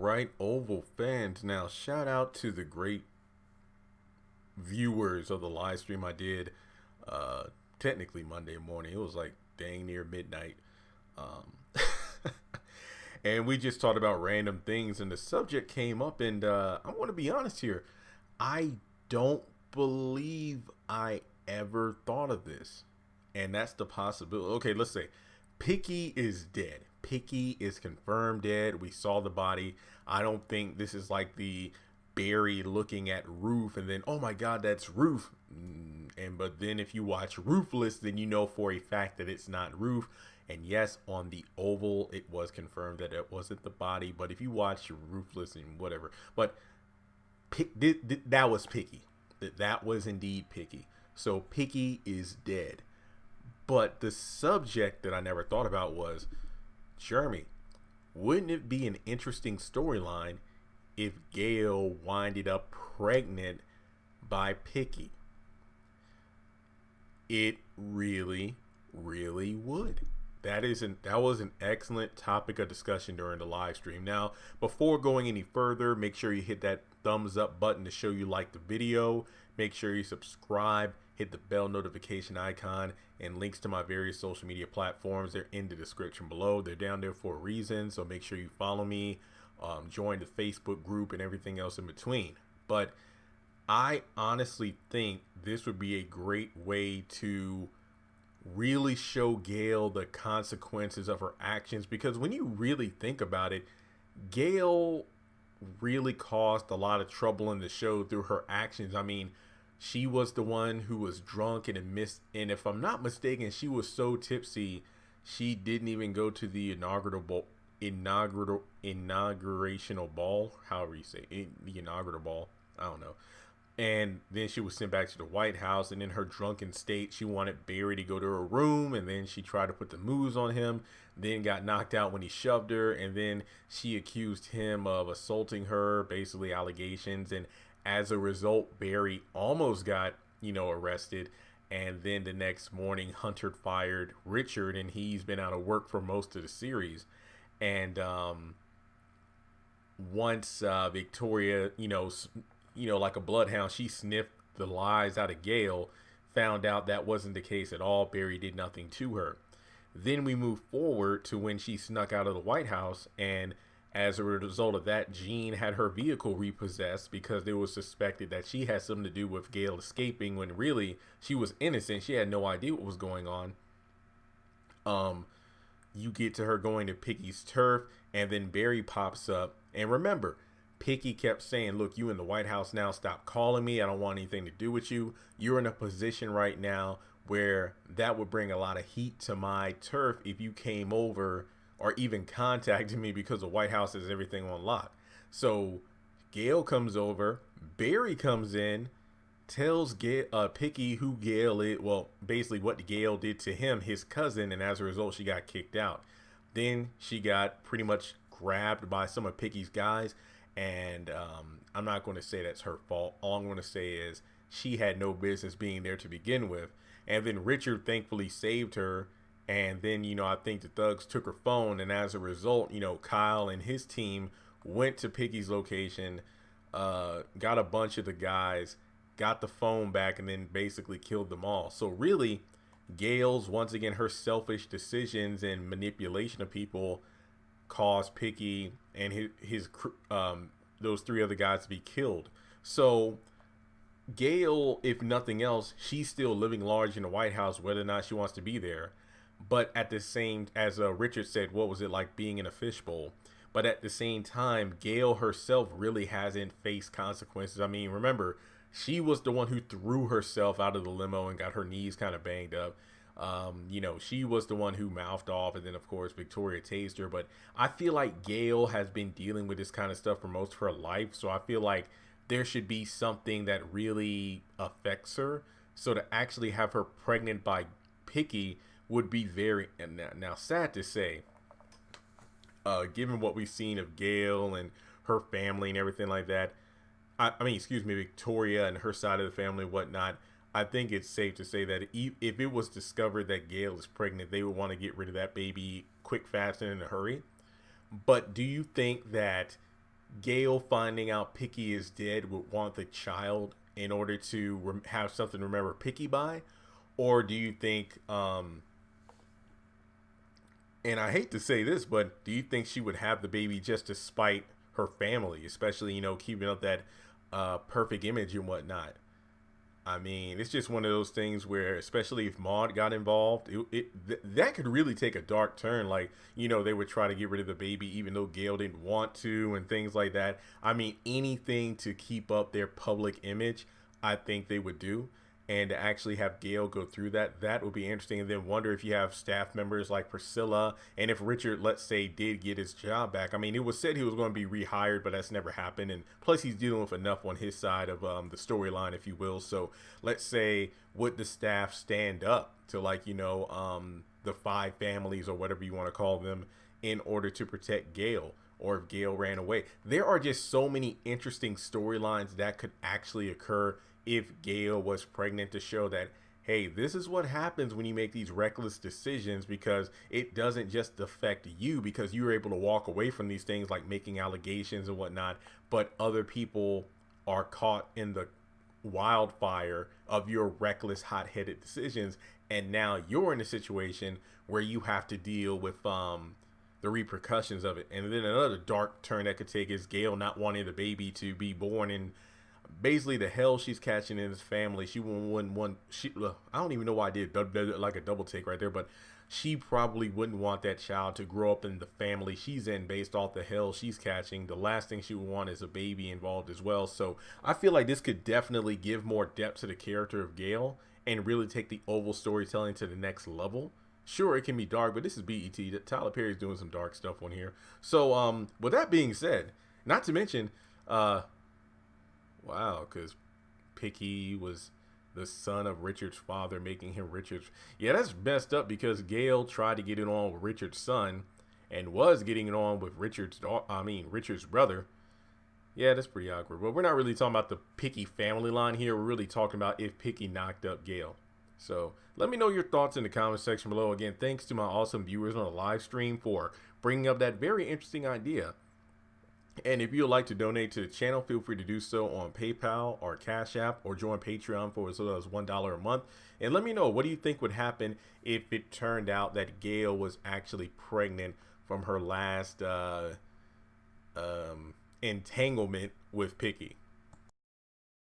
right, Oval fans. Now, shout out to the great viewers of the live stream I did. Uh, Technically Monday morning. It was like dang near midnight. Um, and we just talked about random things, and the subject came up. And I want to be honest here. I don't believe I ever thought of this, and that's the possibility. Okay, let's say Picky is dead. Picky is confirmed dead. We saw the body. I don't think this is like the Barry looking at Roof and then, oh my God, that's Roof. And but then if you watch Roofless, then you know for a fact that it's not Roof. And yes, on the Oval, it was confirmed that it wasn't the body. But if you watch Roofless and whatever, but that was Picky. That was indeed Picky. So Picky is dead. But the subject that I never thought about was, Jeremy, wouldn't it be an interesting storyline if Gayle winded up pregnant by Picky? It really, really would. That was an excellent topic of discussion during the live stream. Now, before going any further, make sure you hit that thumbs up button to show you like the video. Make sure you subscribe, hit the bell notification icon, and links to my various social media platforms. They're in the description below. They're down there for a reason, so make sure you follow me, join the Facebook group, and everything else in between. But I honestly think this would be a great way to really show Gayle the consequences of her actions, because when you really think about it, Gayle really caused a lot of trouble in the show through her actions. I mean, she was the one who was drunk and missed, and if I'm not mistaken, she was so tipsy she didn't even go to the inaugurational ball, however you say it, the inaugural ball. I don't know. And then she was sent back to the White House, and in her drunken state, she wanted Barry to go to her room, and then she tried to put the moves on him, then got knocked out when he shoved her, and then she accused him of assaulting her, basically allegations, and as a result, Barry almost got, arrested, and then the next morning, Hunter fired Richard, and he's been out of work for most of the series, and once Victoria, like a bloodhound, she sniffed the lies out of Gayle, found out that wasn't the case at all. Barry did nothing to her. Then we move forward to when she snuck out of the White House, and as a result of that, Jean had her vehicle repossessed because it was suspected that she had something to do with Gayle escaping, when really she was innocent. She had no idea what was going on. You get to her going to Picky's turf, and then Barry pops up. And remember, Picky kept saying, look, you in the White House now, stop calling me. I don't want anything to do with you. You're in a position right now where that would bring a lot of heat to my turf if you came over or even contacted me, because the White House has everything on lock. So Gayle comes over, Barry comes in, tells Picky who Gayle is, well, basically what Gayle did to him, his cousin, and as a result, she got kicked out. Then she got pretty much grabbed by some of Picky's guys, and I'm not going to say that's her fault. All I'm going to say is she had no business being there to begin with. And then Richard thankfully saved her. And then, I think the thugs took her phone. And as a result, Kyle and his team went to Picky's location, got a bunch of the guys, got the phone back, and then basically killed them all. So really, Gayle's, once again, her selfish decisions and manipulation of people caused Picky and his those three other guys to be killed. So Gayle, if nothing else, she's still living large in the White House, whether or not she wants to be there. But at the same, as Richard said, what was it like being in a fishbowl? But at the same time, Gayle herself really hasn't faced consequences. I mean, remember, she was the one who threw herself out of the limo and got her knees kind of banged up. She was the one who mouthed off, and then of course Victoria tased her. But I feel like Gayle has been dealing with this kind of stuff for most of her life, so I feel like there should be something that really affects her. So to actually have her pregnant by Picky would be very, and now sad to say, given what we've seen of Gayle and her family and everything like that. Victoria and her side of the family and whatnot. I think it's safe to say that if it was discovered that Gayle is pregnant, they would want to get rid of that baby quick, fast, and in a hurry. But do you think that Gayle finding out Picky is dead would want the child in order to have something to remember Picky by? Or do you think, and I hate to say this, but do you think she would have the baby just to spite her family, especially, keeping up that perfect image and whatnot? I mean, it's just one of those things where, especially if Maud got involved, that could really take a dark turn. Like, they would try to get rid of the baby, even though Gayle didn't want to, and things like that. I mean, anything to keep up their public image, I think they would do. And to actually have Gayle go through that would be interesting. And then wonder if you have staff members like Priscilla, and if Richard, let's say, did get his job back. I mean, it was said he was going to be rehired, but that's never happened. And plus, he's dealing with enough on his side of the storyline, if you will. So let's say, would the staff stand up to, like, the five families or whatever you want to call them in order to protect Gayle? Or if Gayle ran away? There are just so many interesting storylines that could actually occur if Gayle was pregnant, to show that, hey, this is what happens when you make these reckless decisions, because it doesn't just affect you because you're able to walk away from these things like making allegations and whatnot, but other people are caught in the wildfire of your reckless, hot-headed decisions, and now you're in a situation where you have to deal with the repercussions of it. And then another dark turn that could take is Gayle not wanting the baby to be born in basically the hell she's catching in his family. She wouldn't want, I don't even know why I did like a double take right there, but she probably wouldn't want that child to grow up in the family she's in based off the hell she's catching. The last thing she would want is a baby involved as well. So I feel like this could definitely give more depth to the character of Gayle and really take the oval storytelling to the next level. Sure, it can be dark, but this is BET. Tyler Perry's doing some dark stuff on here. So with that being said, not to mention, wow, because Picky was the son of Richard's father, making him Richard's. Yeah, that's messed up because Gayle tried to get it on with Richard's son and was getting it on with Richard's brother. Yeah, that's pretty awkward. But we're not really talking about the Picky family line here. We're really talking about if Picky knocked up Gayle. So let me know your thoughts in the comment section below. Again, thanks to my awesome viewers on the live stream for bringing up that very interesting idea. And if you would like to donate to the channel, feel free to do so on PayPal or Cash App, or join Patreon for as little as $1 a month. And let me know, what do you think would happen if it turned out that Gayle was actually pregnant from her last entanglement with Picky?